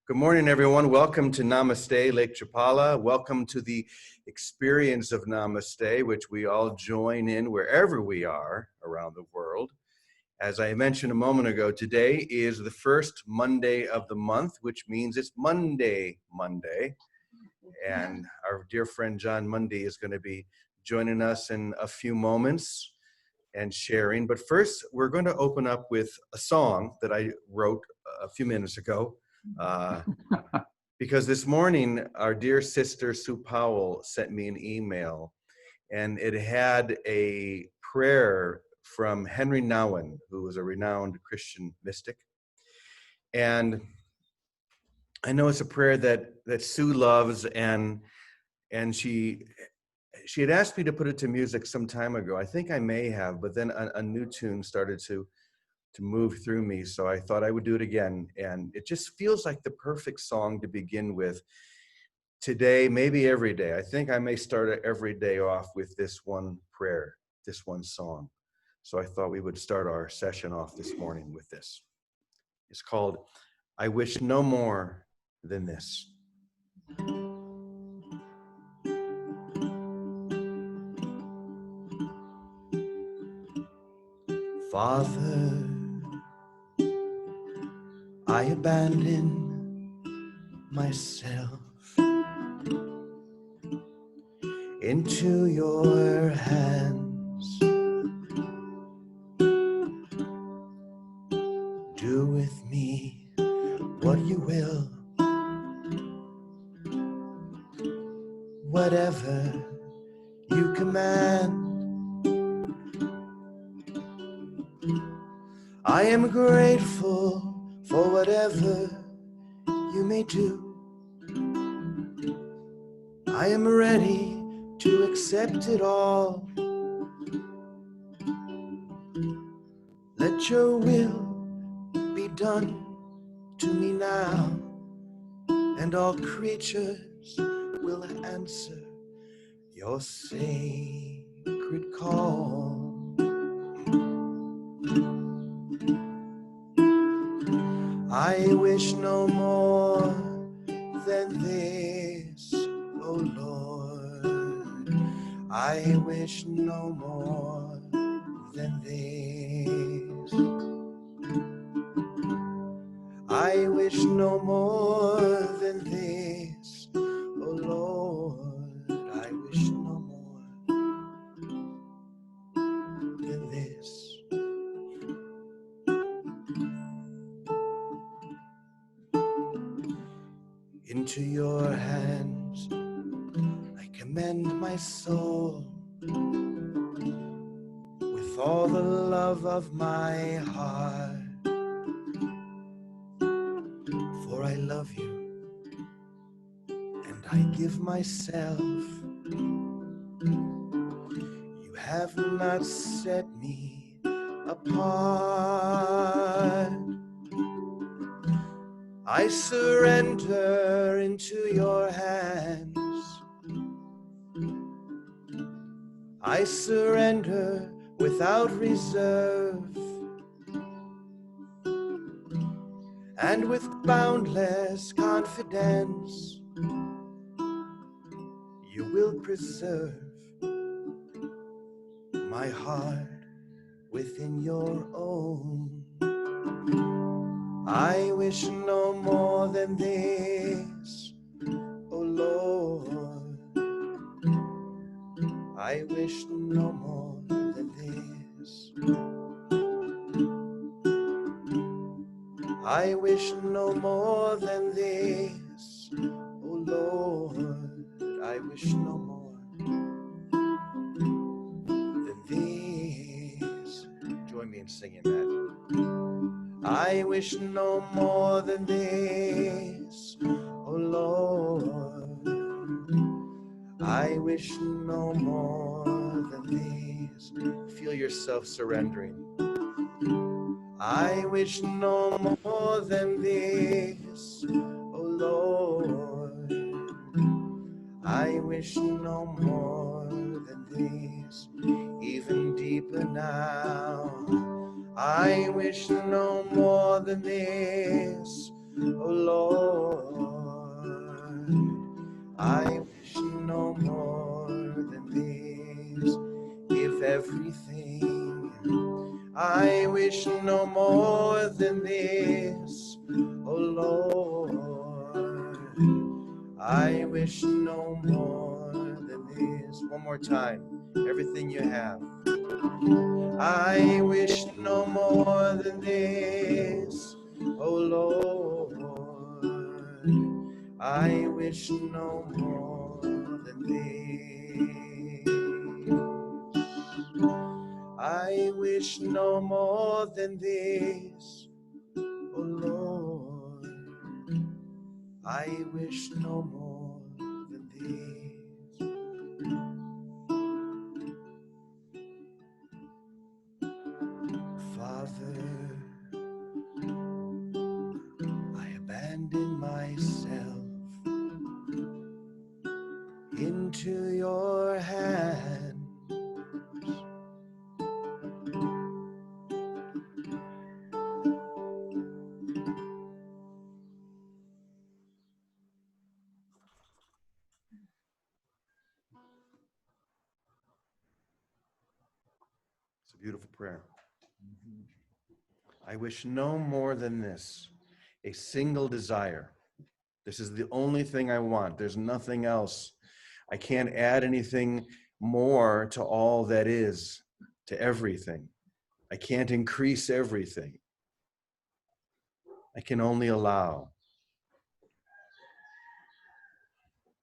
Good morning, everyone. Welcome to Namaste, Lake Chapala. Welcome to the experience of Namaste, which we all join in wherever we are around the world. As I mentioned a moment ago, today is the first Monday of the month, which means it's Monday. And our dear friend John Mundy is going to be joining us in a few moments and sharing. But first, we're going to open up with a song that I wrote a few minutes ago. Because this morning, our dear sister Sue Powell sent me an email, and it had a prayer from Henry Nouwen, who was a renowned Christian mystic. And I know it's a prayer that Sue loves, and she had asked me to put it to music some time ago. I think I may have, but then a new tune started to move through me, so I thought I would do it again. And it just feels like the perfect song to begin with today, maybe every day. I think I may start every day off with this one prayer, this one song. So I thought we would start our session off this morning with this. It's called, I Wish No More Than This. Father, I abandon myself into your hands. Do with me what you will, whatever you command. I am grateful for whatever you may do. I am ready to accept it all. Let your will be done to me now, and all creatures will answer your sacred call. I wish no more than this, oh Lord. I wish no more than this. I wish no more than this, oh Lord. I wish no more than this. Into your hands I commend my soul, with all the love of my heart. For I love you, and I give myself. You have not set me apart. I surrender into your hands. I surrender without reserve, and with boundless confidence, you will preserve my heart within your own. I wish no more than this, oh Lord. I wish no more than this. I wish no more than this, oh Lord. I wish no more than this. Join me in singing that. I wish no more than this, oh Lord. I wish no more than this. Feel yourself surrendering. I wish no more than this, oh Lord. I wish no more than this, even deeper now. I wish no more than this, oh Lord. this, oh Lord. I wish no more than this. One more time, everything you have. I wish no more than this, oh Lord. I wish no more than this. I wish no more than this, oh Lord. I wish no more than this. Father, I abandon myself into your hands. It's a beautiful prayer. I wish no more than this, a single desire. This is the only thing I want. There's nothing else. I can't add anything more to all that is, to everything. I can't increase everything. I can only allow.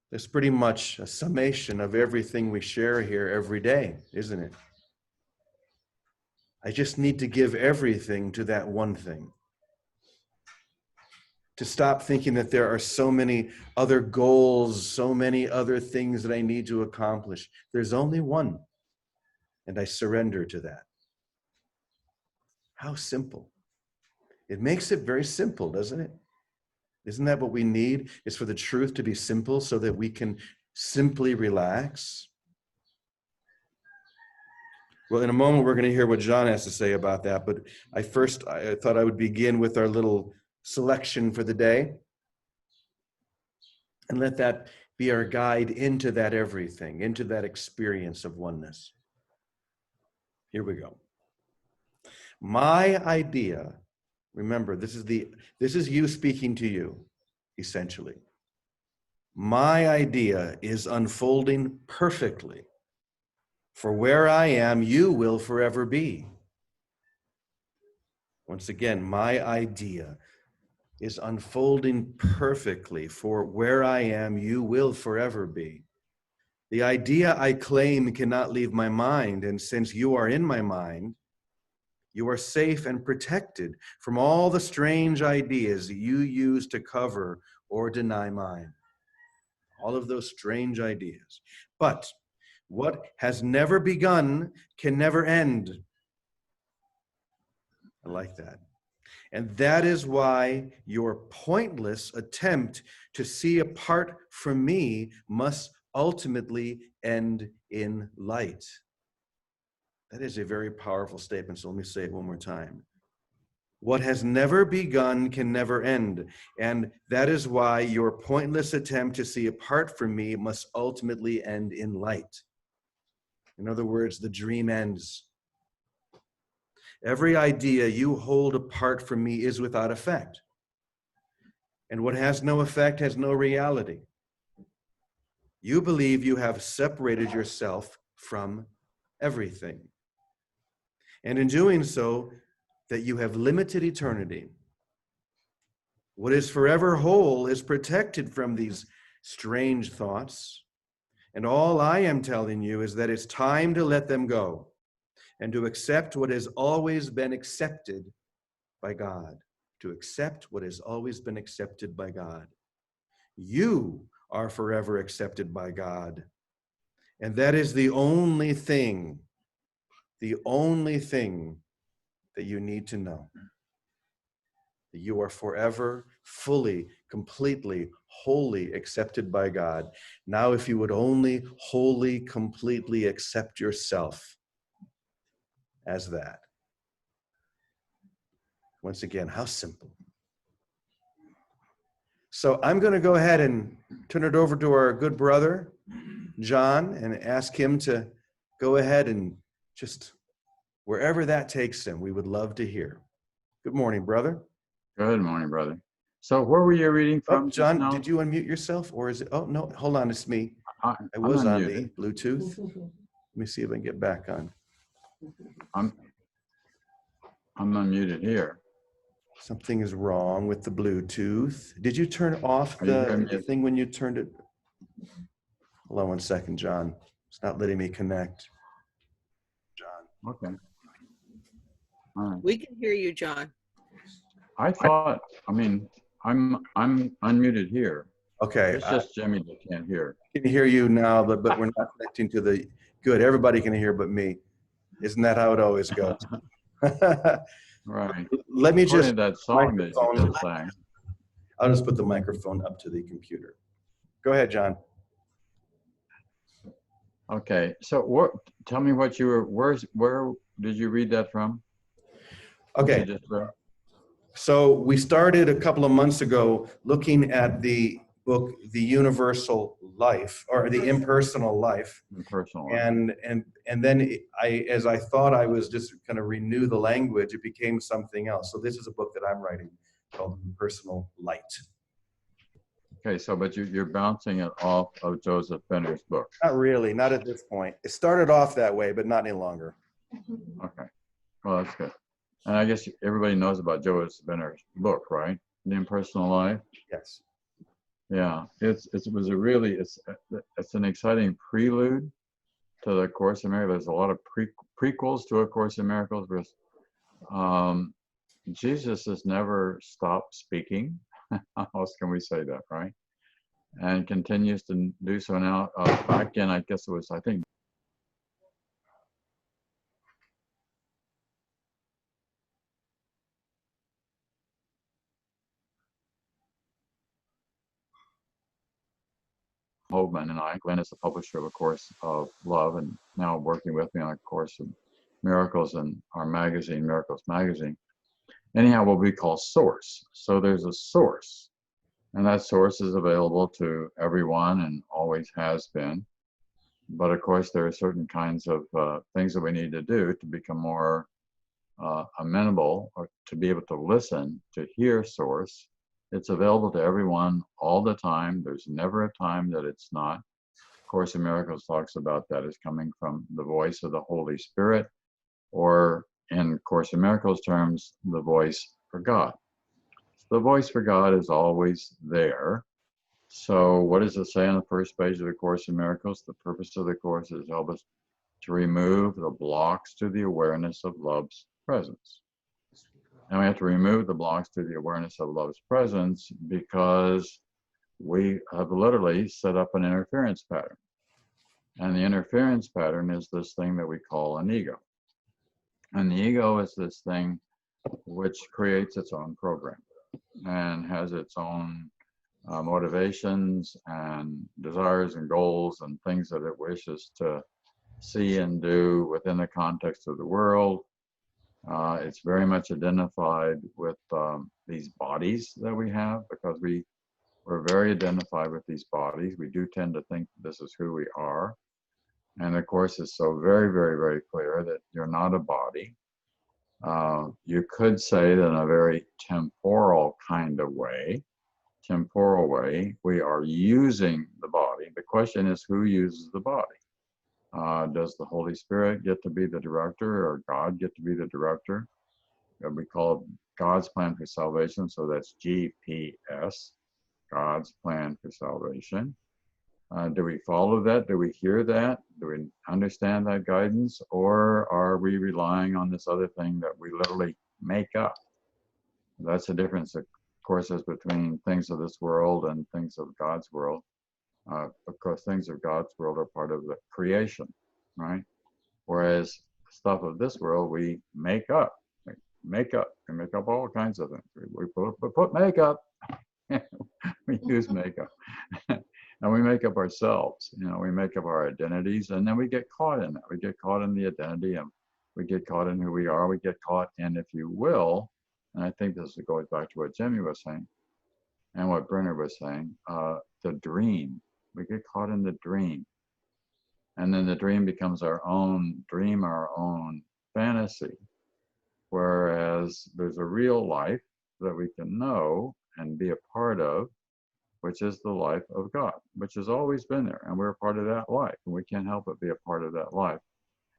There's pretty much a summation of everything we share here every day, isn't it? I just need to give everything to that one thing. To stop thinking that there are so many other goals, so many other things that I need to accomplish. There's only one, and I surrender to that. How simple. It makes it very simple, doesn't it? Isn't that what we need? Is for the truth to be simple so that we can simply relax? Well, in a moment, we're going to hear what John has to say about that. But I thought I would begin with our little selection for the day and let that be our guide into that everything, into that experience of oneness. Here we go. My idea, remember, this is you speaking to you, essentially. My idea is unfolding perfectly. For where I am, you will forever be. Once again, my idea is unfolding perfectly. For where I am, you will forever be. The idea I claim cannot leave my mind, and since you are in my mind, you are safe and protected from all the strange ideas you use to cover or deny mine. All of those strange ideas. But what has never begun can never end. I like that. And that is why your pointless attempt to see apart from me must ultimately end in light. That is a very powerful statement, so let me say it one more time. What has never begun can never end, and that is why your pointless attempt to see apart from me must ultimately end in light. In other words, the dream ends. Every idea you hold apart from me is without effect. And what has no effect has no reality. You believe you have separated yourself from everything. And in doing so, that you have limited eternity. What is forever whole is protected from these strange thoughts. And all I am telling you is that it's time to let them go and to accept what has always been accepted by God. To accept what has always been accepted by God. You are forever accepted by God. And that is the only thing that you need to know. That you are forever, fully, completely, wholly accepted by God. Now, if you would only wholly, completely accept yourself as that. Once again, how simple. So I'm going to go ahead and turn it over to our good brother, John, and ask him to go ahead and just wherever that takes him, we would love to hear. Good morning, brother. Good morning, brother. So where were you reading Oh, from just John, now? did you unmute yourself, or is it? Oh, no, hold on, it's me. I I'm was on unmuted. the Bluetooth. Let me see if I can get back on. I'm unmuted here. Something is wrong with the Bluetooth. Did you turn off Are you hearing the me? thing when you turned it? Hold on one second, John. It's not letting me connect. John. Okay. All right. We can hear you, John. I thought, I'm unmuted here. Okay, It's just Jimmy that can't hear. I can hear you now, but we're not connecting to the, good, everybody can hear but me. Isn't that how it always goes? Right. Let me According just, to that song that you microphone. just sang. I'll just put the microphone up to the computer. Go ahead, John. Okay. So tell me what you were, where did you read that from? Okay, so we started a couple of months ago looking at the book, The Universal Life, or The Impersonal Life. Impersonal. And then as I thought I was just going to renew the language, it became something else. So this is a book that I'm writing called Personal Light. Okay, so but you're bouncing it off of Joseph Benner's book. Not really, not at this point. It started off that way, but not any longer. Okay, well that's good. And I guess everybody knows about Joseph Benner's book, right? The Impersonal Life. Yes. Yeah, it's an exciting prelude to the Course in Miracles. There's a lot of prequels to A Course in Miracles. Jesus has never stopped speaking. How else can we say that, right? And continues to do so now. Back in, I guess it was, I think, Hoagman and I. Glenn is the publisher of A Course of Love, and now working with me on A Course of Miracles and our magazine, Miracles Magazine. Anyhow, what we call source. So there's a source, and that source is available to everyone and always has been. But of course, there are certain kinds of things that we need to do to become more amenable, or to be able to listen, to hear source. It's available to everyone all the time. There's never a time that it's not. Course in Miracles talks about that as coming from the voice of the Holy Spirit, or in Course in Miracles terms, the voice for God. The voice for God is always there. So what does it say on the first page of the Course in Miracles? The purpose of the Course is to help us to remove the blocks to the awareness of love's presence. And we have to remove the blocks to the awareness of love's presence because we have literally set up an interference pattern. And the interference pattern is this thing that we call an ego. And the ego is this thing which creates its own program and has its own motivations and desires and goals and things that it wishes to see and do within the context of the world. It's very much identified with these bodies that we have, because we're very identified with these bodies. We do tend to think this is who we are. And the Course is so very, very, very clear that you're not a body. You could say that in a very temporal kind of way, we are using the body. The question is, who uses the body? Does the Holy Spirit get to be the director, or God get to be the director? We call it God's plan for salvation, so that's GPS, God's plan for salvation. Do we follow that? Do we hear that? Do we understand that guidance? Or are we relying on this other thing that we literally make up? That's the difference, of course, is between things of this world and things of God's world. Of course, things of God's world are part of the creation, right? Whereas stuff of this world, we make up. We make up all kinds of things. We put makeup. We use makeup. And we make up ourselves, we make up our identities, and then we get caught in that. We get caught in the identity, and we get caught in who we are. We get caught in, if you will, and I think this goes back to what Jimmy was saying and what Brenner was saying, the dream. We get caught in the dream. And then the dream becomes our own dream, our own fantasy. Whereas there's a real life, that we can know and be a part of, which is the life of God, which has always been there. And we're a part of that life. And we can't help but be a part of that life.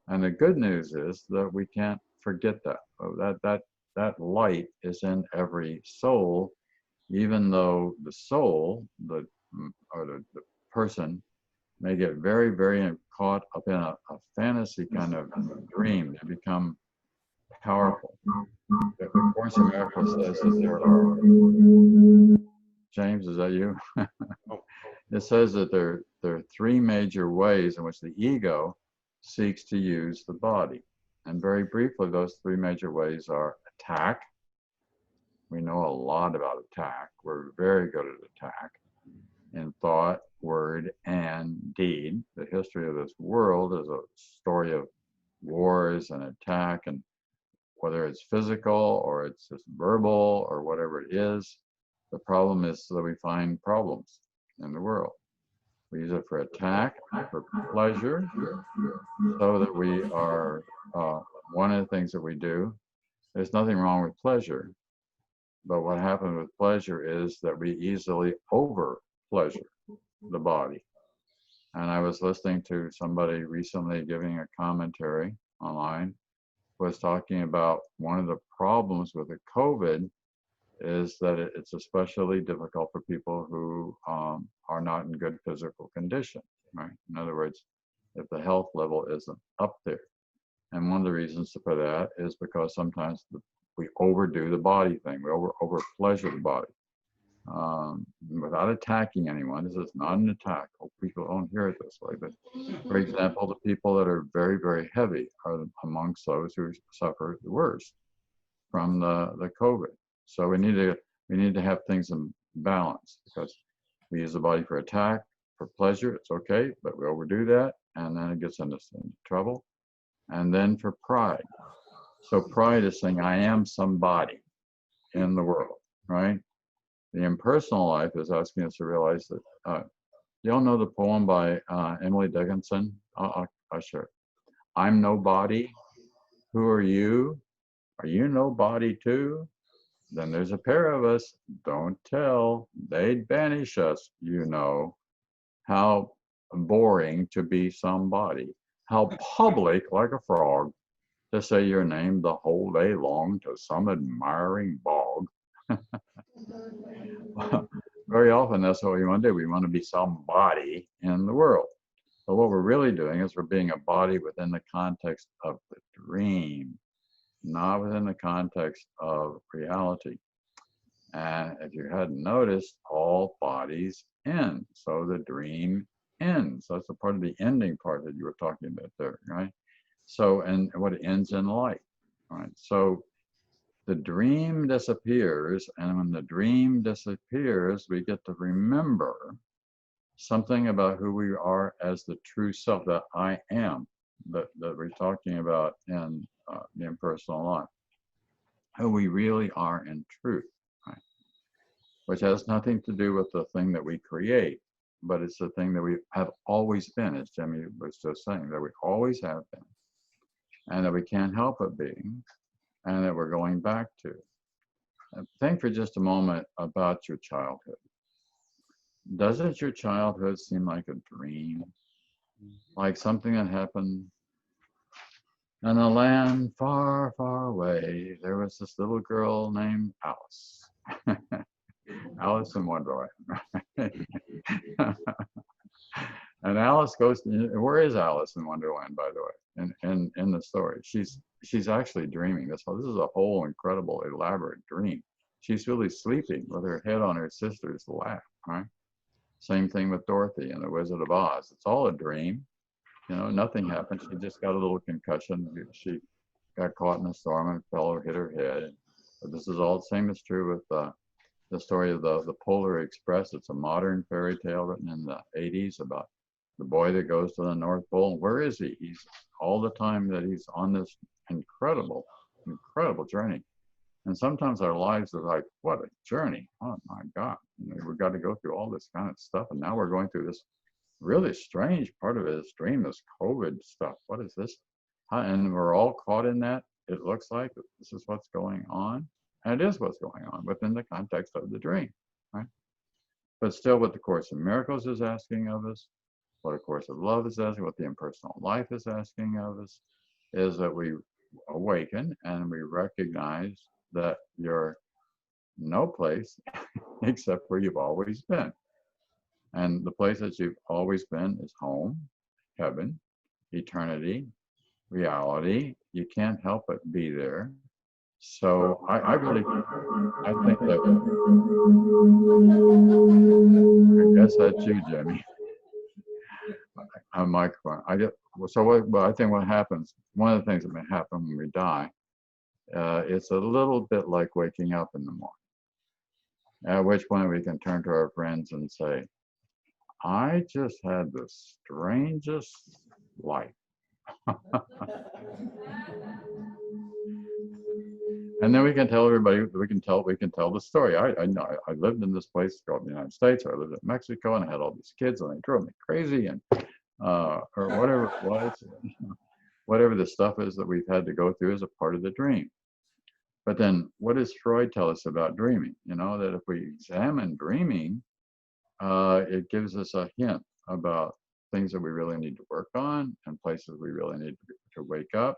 And the good news is that we can't forget that. That light is in every soul, even though the soul, the person, may get very, very caught up in a fantasy kind of dream. They become powerful. The Course in Miracles says that there are, James, is that you? It says that there are three major ways in which the ego seeks to use the body. And very briefly, those three major ways are attack. We know a lot about attack. We're very good at attack in thought, word, and deed. The history of this world is a story of wars and attack, and whether it's physical or it's just verbal or whatever it is, the problem is that we find problems in the world. We use it for attack, for pleasure, so that we are, one of the things that we do, there's nothing wrong with pleasure, but what happens with pleasure is that we easily over pleasure the body. And I was listening to somebody recently giving a commentary online, was talking about one of the problems with the COVID is that it's especially difficult for people who are not in good physical condition, right? In other words, if the health level isn't up there. And one of the reasons for that is because sometimes we overdo the body thing. We over pleasure the body without attacking anyone. This is not an attack. Hope people don't hear it this way. But for example, the people that are very, very heavy are amongst those who suffer the worst from the COVID. So we need to have things in balance, because we use the body for attack, for pleasure, it's okay, but we overdo that, and then it gets into trouble. And then for pride. So pride is saying, I am somebody in the world, right? The impersonal life is asking us to realize that, you all know the poem by Emily Dickinson? I'll share it. I'm nobody. Who are you? Are you nobody too? Then there's a pair of us. Don't tell. They'd banish us, you know. How boring to be somebody. How public, like a frog, to say your name the whole day long to some admiring bog. Very often that's what we want to do. We want to be somebody in the world. But what we're really doing is we're being a body within the context of the dream, not within the context of reality. And if you hadn't noticed, all bodies end. So the dream ends. That's a part of the ending part that you were talking about there, right? So, and what ends in light, right? So the dream disappears, and when the dream disappears, we get to remember something about who we are as the true self, that I am, that we're talking about in the impersonal life, who we really are in truth, right? Which has nothing to do with the thing that we create, but it's the thing that we have always been, as Jimmy was just saying, that we always have been, and that we can't help but being, and that we're going back to. Think for just a moment about your childhood. Doesn't your childhood seem like a dream? Like something that happened in a land far, far away? There was this little girl named Alice. Alice in Wonderland. And Alice goes, where is Alice in Wonderland, by the way, in the story? She's actually dreaming. This is a whole incredible, elaborate dream. She's really sleeping with her head on her sister's lap, right? Same thing with Dorothy and the Wizard of Oz. It's all a dream. You know, nothing happened. She just got a little concussion. She got caught in a storm and fell or hit her head. But this is all the same is true with the story of the Polar Express. It's a modern fairy tale written in the 80s about the boy that goes to the North Pole. Where is he? He's all the time that he's on this incredible, incredible journey. And sometimes our lives are like, what a journey. Oh my God. You know, we've got to go through all this kind of stuff. And now we're going through this really strange part of it, this dream, this COVID stuff. What is this? And we're all caught in that. It looks like this is what's going on. And it is what's going on within the context of the dream, right? But still what the Course in Miracles is asking of us, what A Course of Love is asking, what the impersonal life is asking of us, is that we awaken and we recognize that you're no place except where you've always been. And the place that you've always been is home, heaven, eternity, reality. You can't help but be there. So I think that, I guess that's you, Jimmy. On microphone. I think what happens, one of the things that may happen when we die, it's a little bit like waking up in the morning. At which point we can turn to our friends and say, I just had the strangest life. And then we can tell everybody, we can tell the story. I know I lived in this place called the United States, or I lived in Mexico, and I had all these kids, and they drove me crazy, and or whatever it was, whatever the stuff is that we've had to go through as a part of the dream. But then what does Freud tell us about dreaming? You know, that if we examine dreaming, it gives us a hint about things that we really need to work on and places we really need to wake up.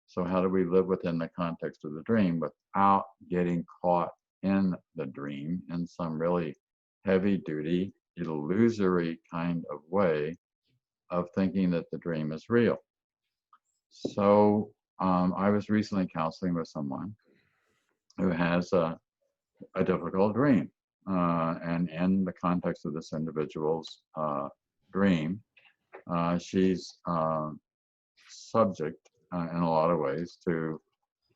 So how do we live within the context of the dream without getting caught in the dream in some really heavy-duty, illusory kind of way of thinking that the dream is real? So I was recently counseling with someone who has a difficult dream. And in the context of this individual's dream, she's subject in a lot of ways to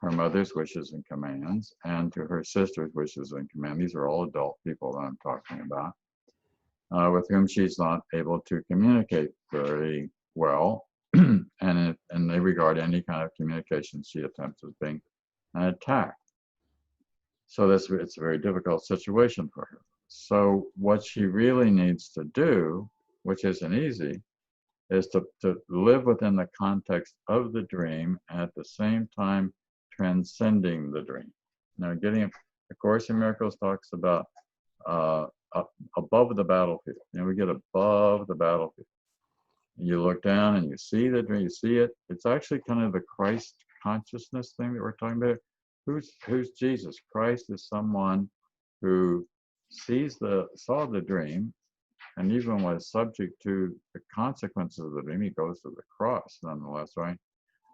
her mother's wishes and commands and to her sister's wishes and commands. These are all adult people that I'm talking about, with whom she's not able to communicate very well. And they regard any kind of communication she attempts as being an attack. So it's a very difficult situation for her. So what she really needs to do, which isn't easy, is to live within the context of the dream and at the same time transcending the dream. Now, The Course in Miracles talks about above the battlefield. You know, we get above the battlefield. You look down and you see the dream, you see it. It's actually kind of the Christ consciousness thing that we're talking about. Who's Jesus? Christ is someone who saw the dream, and even was subject to the consequences of the dream. He goes to the cross nonetheless, right?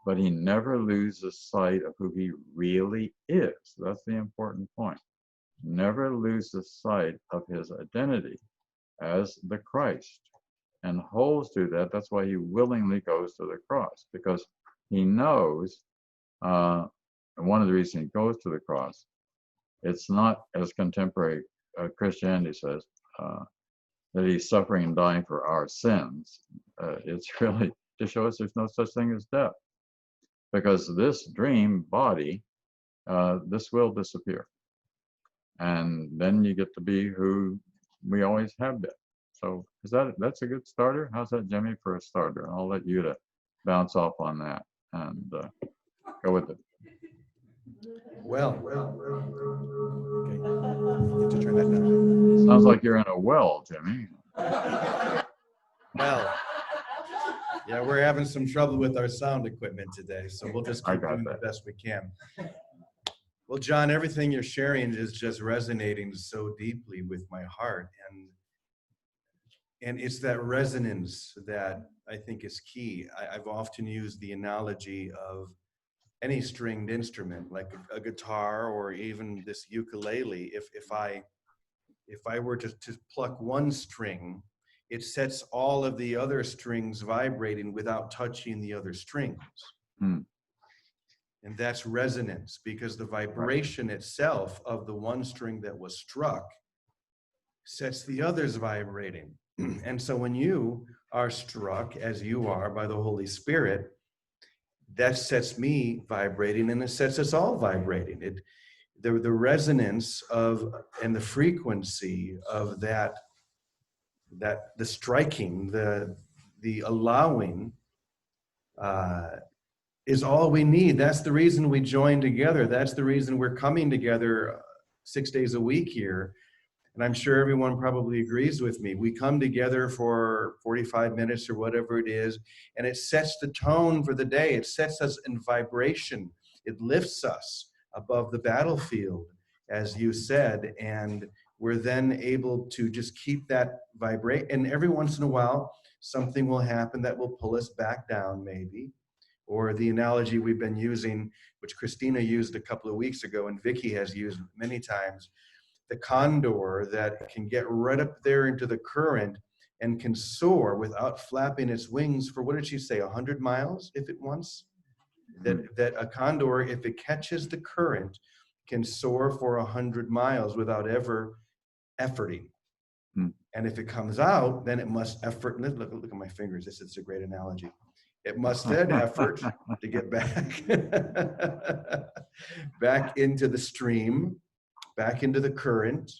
But he never loses sight of who he really is. That's the important point. Never loses sight of his identity as the Christ and holds to that. That's why he willingly goes to the cross, because he knows, and one of the reasons he goes to the cross, it's not, as contemporary Christianity says, that he's suffering and dying for our sins. It's really to show us there's no such thing as death. Because this dream body, this will disappear. And then you get to be who we always have been. So that's a good starter? How's that, Jimmy, for a starter? I'll let you to bounce off on that and go with it. Well, okay. You have to turn that down. Sounds like you're in a well, Jimmy. Well, yeah, we're having some trouble with our sound equipment today, so we'll just keep doing the best we can. Well, John, everything you're sharing is just resonating so deeply with my heart, and it's that resonance that I think is key. I've often used the analogy of any stringed instrument, like a guitar or even this ukulele. If I were to pluck one string, it sets all of the other strings vibrating without touching the other strings. And that's resonance, because the vibration itself of the one string that was struck sets the others vibrating. And so when you are struck, as you are, by the Holy Spirit, that sets me vibrating, and it sets us all vibrating. The resonance of and the frequency of that the striking, the allowing, is all we need. That's the reason we join together. That's the reason we're coming together 6 days a week here. And I'm sure everyone probably agrees with me. We come together for 45 minutes or whatever it is, and it sets the tone for the day. It sets us in vibration. It lifts us above the battlefield, as you said, and we're then able to just keep that vibrate. And every once in a while, something will happen that will pull us back down, maybe. Or the analogy we've been using, which Christina used a couple of weeks ago and Vicky has used many times, the condor that can get right up there into the current and can soar without flapping its wings for, what did she say, 100 miles if it wants? That a condor, if it catches the current, can soar for 100 miles without ever efforting. And if it comes out, then it must effort. Look at my fingers. This is a great analogy. It must then effort to get back, back into the stream, back into the current.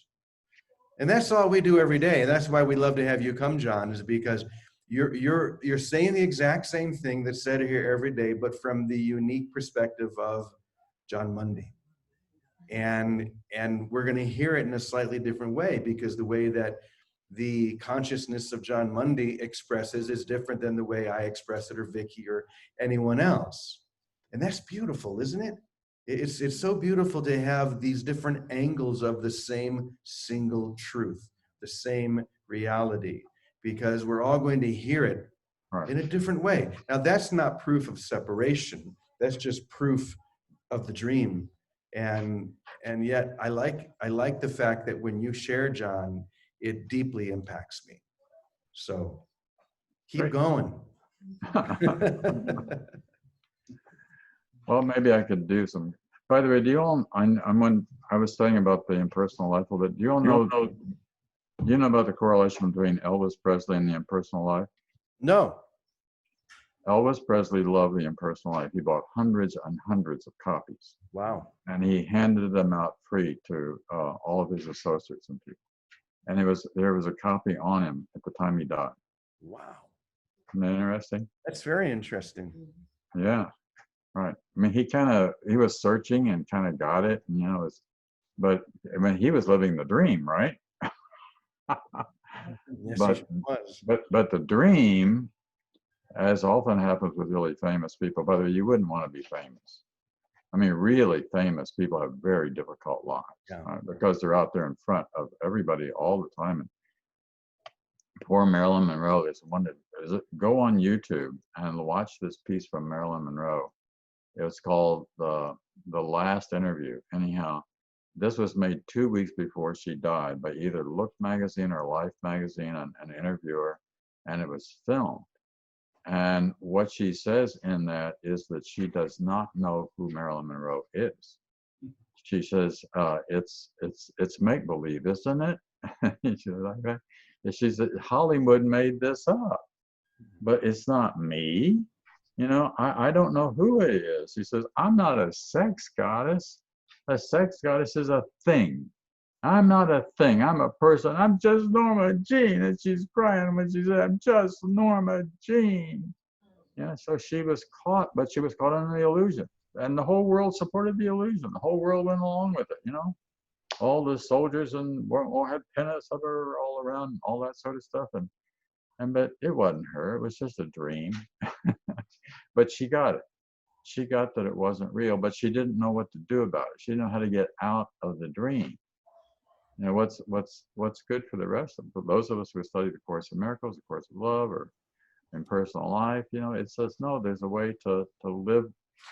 And that's all we do every day. And that's why we love to have you come, John, is because you're saying the exact same thing that's said here every day, but from the unique perspective of John Mundy. And we're going to hear it in a slightly different way, because the way that the consciousness of John Mundy expresses is different than the way I express it, or Vicky, or anyone else. And that's beautiful, isn't it? It's so beautiful to have these different angles of the same single truth, the same reality, because we're all going to hear it in a different way. Now, that's not proof of separation. That's just proof of the dream. And yet I like the fact that when you share, John, it deeply impacts me. So keep going. Well, maybe I could do some. By the way, do you all? I was saying about the impersonal life a little bit. Do you all know? Do you know about the correlation between Elvis Presley and the impersonal life? No. Elvis Presley loved the impersonal life. He bought hundreds and hundreds of copies. Wow. And he handed them out free to all of his associates and people. And there was a copy on him at the time he died. Wow. Isn't that interesting? That's very interesting. Yeah. Right. I mean, he was searching and kind of got it, and, but I mean, he was living the dream, right? Yes, but, he was. But the dream, as often happens with really famous people, by the way, you wouldn't want to be famous. I mean, really famous people have very difficult lives, because they're out there in front of everybody all the time. And poor Marilyn Monroe is one that go on YouTube and watch this piece from Marilyn Monroe. It was called the Last Interview. Anyhow, this was made 2 weeks before she died by either Look magazine or Life magazine, an interviewer, and it was filmed. And what she says in that is that she does not know who Marilyn Monroe is. She says, it's make-believe, isn't it? She said, Hollywood made this up, but it's not me. I don't know who it is. He says, I'm not a sex goddess. A sex goddess is a thing. I'm not a thing. I'm a person. I'm just Norma Jean. And she's crying when she said, I'm just Norma Jean. Yeah, so she was caught, but she was caught in the illusion. And the whole world supported the illusion. The whole world went along with it, All the soldiers and all had pennants of her all around, all that sort of stuff. But it wasn't her. It was just a dream. But she got it. She got that it wasn't real, but she didn't know what to do about it. She didn't know how to get out of the dream. What's good for the rest of those of us who study the Course of Miracles, the Course of Love, or in personal life, it says, no, there's a way to live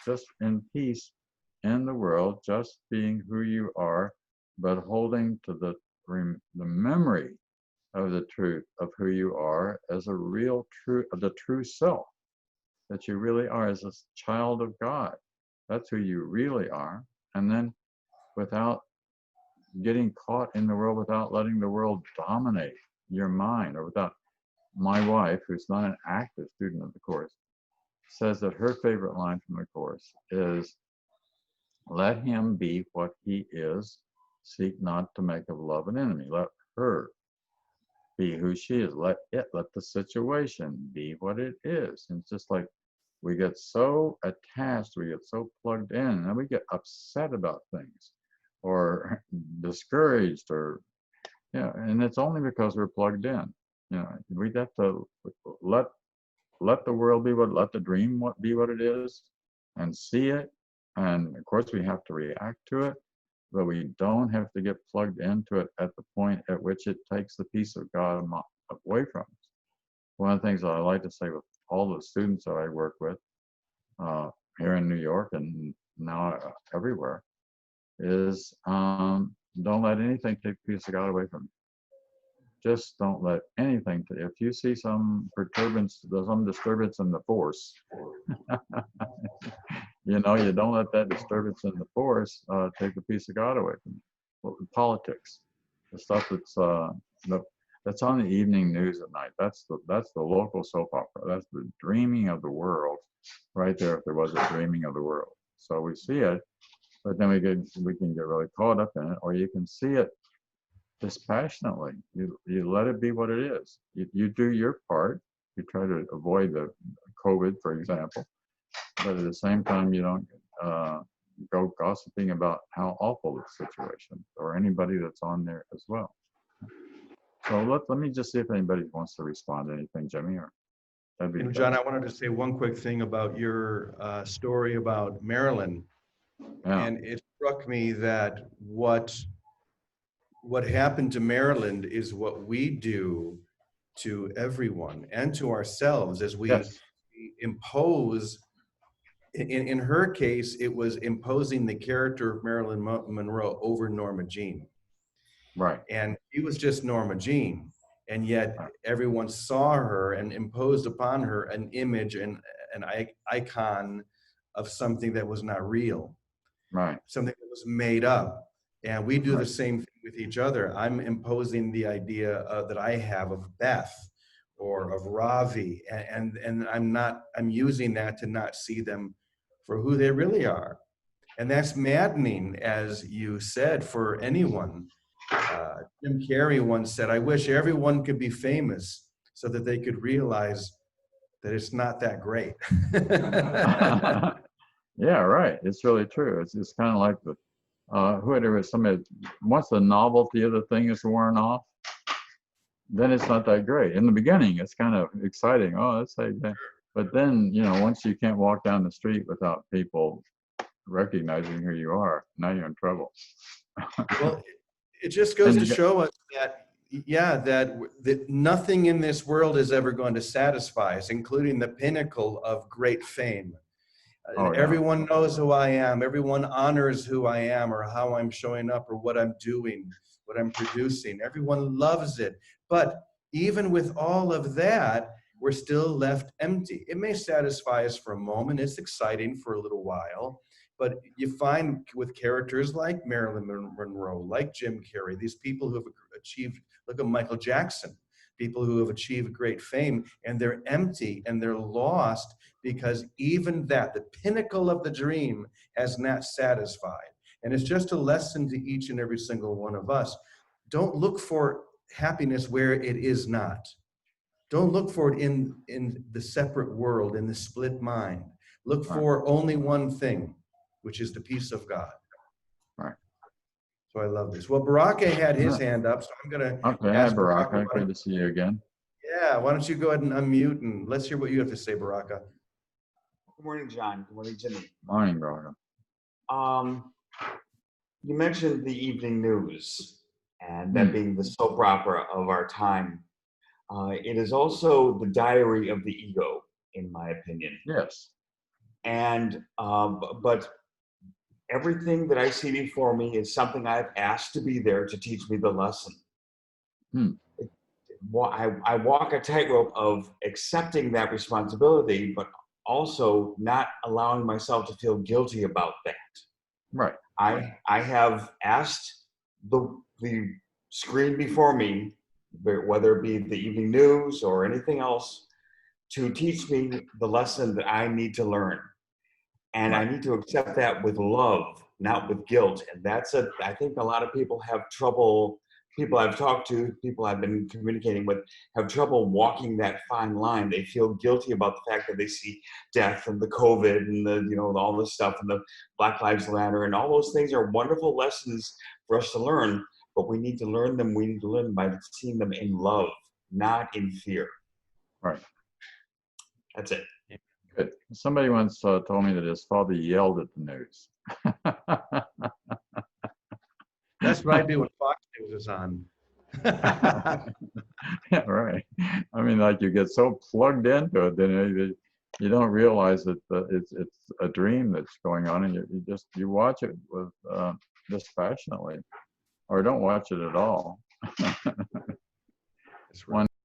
just in peace in the world, just being who you are, but holding to the memory of the truth of who you are as a real true, the true self that you really are as a child of God. That's who you really are. And then without getting caught in the world, without letting the world dominate your mind, or without, my wife, who's not an active student of the Course, says that her favorite line from the Course is, let him be what he is, seek not to make of love an enemy. Let her be who she is. Let the situation be what it is. And it's just like we get so attached, we get so plugged in, and we get upset about things or discouraged, or yeah, and it's only because we're plugged in. You know, we have to let the world be let the dream be what it is, and see it. And of course, we have to react to it, but we don't have to get plugged into it at the point at which it takes the peace of God away from us. One of the things that I like to say with all the students that I work with here in New York and now everywhere is don't let anything take the peace of God away from you. Just don't let anything. If you see some disturbance in the force, you know, you don't let that disturbance in the force take the peace of God away from you. Well, politics, the stuff that's on the evening news at night. That's the local soap opera. That's the dreaming of the world, right there. If there was a dreaming of the world, so we see it, but then we can get really caught up in it, or you can see it dispassionately. You let it be what it is. You do your part. You try to avoid the COVID, for example, but at the same time, you don't go gossiping about how awful the situation or anybody that's on there as well. So let me just see if anybody wants to respond to anything, Jimmy, or that'd be John, I wanted to say one quick thing about your story about Maryland. Yeah. And it struck me that what happened to Maryland is what we do to everyone and to ourselves as we Yes. impose. In her case, it was imposing the character of Marilyn Monroe over Norma Jean. Right. And she was just Norma Jean. And yet Right. everyone saw her and imposed upon her an image and an icon of something that was not real. Right. Something that was made up. And we do Right. the same thing with each other. I'm imposing the idea that I have of Beth or of Ravi, and I'm using that to not see them for who they really are. And that's maddening, as you said, for anyone. Jim Carrey once said, I wish everyone could be famous so that they could realize that it's not that great. Yeah, right. It's really true. It's kind of like whoever somebody, once the novelty of the thing is worn off, then it's not that great. In the beginning, it's kind of exciting. Oh, that's like that. But then, you know, once you can't walk down the street without people recognizing who you are, now you're in trouble. Well, it just goes to show us that, yeah, that nothing in this world is ever going to satisfy us, including the pinnacle of great fame. Oh, yeah. Everyone knows who I am. Everyone honors who I am or how I'm showing up or what I'm doing, what I'm producing. Everyone loves it. But even with all of that, we're still left empty. It may satisfy us for a moment. It's exciting for a little while. But you find with characters like Marilyn Monroe, like Jim Carrey, these people who have achieved, look at Michael Jackson, people who have achieved great fame, and they're empty and they're lost because even that, the pinnacle of the dream, has not satisfied. And it's just a lesson to each and every single one of us. Don't look for happiness where it is not. Don't look for it in the separate world, in the split mind. Look for only one thing, which is the peace of God. Right. So I love this. Well, Baraka had his hand up, so I'm going to ask Baraka. Good to see you again. Yeah, why don't you go ahead and unmute and let's hear what you have to say, Baraka. Good morning, John. Good morning, Jimmy. Morning, Baraka. You mentioned the evening news and that being the soap opera of our time. It is also the diary of the ego, in my opinion. Yes. And but everything that I see before me is something I've asked to be there to teach me the lesson. I walk a tightrope of accepting that responsibility, but also not allowing myself to feel guilty about that. Right. I have asked the screen before me, whether it be the evening news or anything else, to teach me the lesson that I need to learn. And I need to accept that with love, not with guilt. And I think a lot of people have trouble people I've talked to, people I've been communicating with, have trouble walking that fine line. They feel guilty about the fact that they see death and the COVID and the, you know, all this stuff and the Black Lives Matter, and all those things are wonderful lessons for us to learn, but we need to learn them. We need to learn them by seeing them in love, not in fear. Right. That's it. Good. Somebody once told me that his father yelled at the news. That's what I do when Fox News is on. Yeah, right. I mean, like, you get so plugged into it, then you don't realize that it's a dream that's going on, and you watch it with dispassionately, or don't watch it at all. That's right.